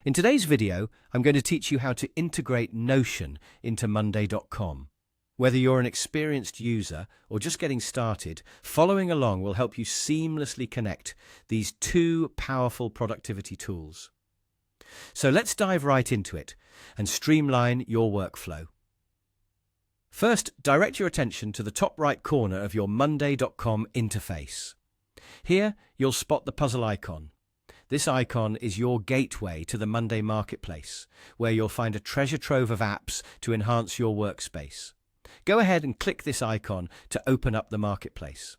In today's video, I'm going to teach you how to integrate Notion into Monday.com. Whether you're an experienced user or just getting started, following along will help you seamlessly connect these two powerful productivity tools. So let's dive right into it and streamline your workflow. First, direct your attention to the top right corner of your Monday.com interface. Here, you'll spot the puzzle icon. This icon is your gateway to the Monday Marketplace, where you'll find a treasure trove of apps to enhance your workspace. Go ahead and click this icon to open up the Marketplace.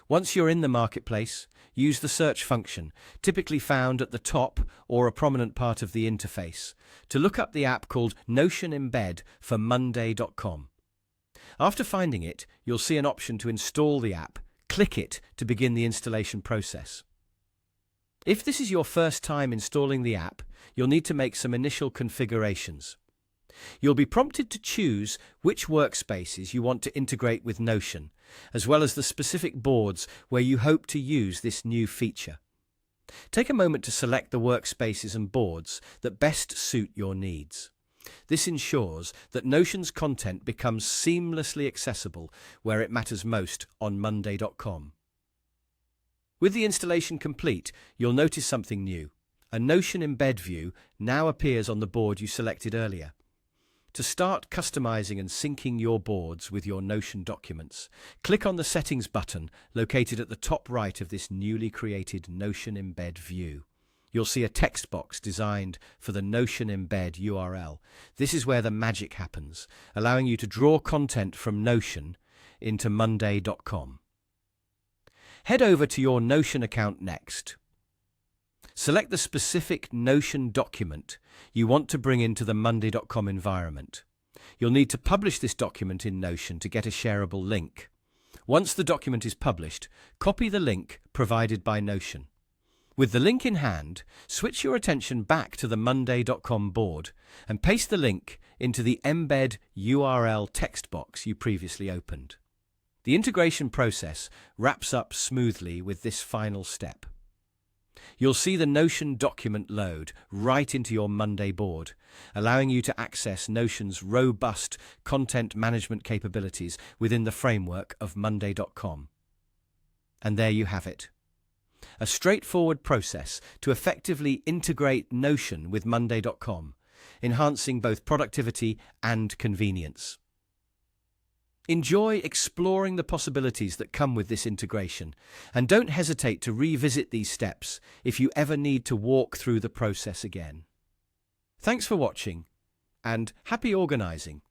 Once you're in the Marketplace, use the search function, typically found at the top or a prominent part of the interface, to look up the app called Notion Embed for Monday.com. After finding it, you'll see an option to install the app. Click it to begin the installation process. If this is your first time installing the app, you'll need to make some initial configurations. You'll be prompted to choose which workspaces you want to integrate with Notion, as well as the specific boards where you hope to use this new feature. Take a moment to select the workspaces and boards that best suit your needs. This ensures that Notion's content becomes seamlessly accessible where it matters most on Monday.com. With the installation complete, you'll notice something new. A Notion Embed view now appears on the board you selected earlier. To start customizing and syncing your boards with your Notion documents, click on the Settings button located at the top right of this newly created Notion Embed view. You'll see a text box designed for the Notion Embed URL. This is where the magic happens, allowing you to draw content from Notion into Monday.com. Head over to your Notion account next. Select the specific Notion document you want to bring into the Monday.com environment. You'll need to publish this document in Notion to get a shareable link. Once the document is published, copy the link provided by Notion. With the link in hand, switch your attention back to the Monday.com board and paste the link into the Embed URL text box you previously opened. The integration process wraps up smoothly with this final step. You'll see the Notion document load right into your Monday board, allowing you to access Notion's robust content management capabilities within the framework of Monday.com. And there you have it. A straightforward process to effectively integrate Notion with Monday.com, enhancing both productivity and convenience. Enjoy exploring the possibilities that come with this integration, and don't hesitate to revisit these steps if you ever need to walk through the process again. Thanks for watching, and happy organizing!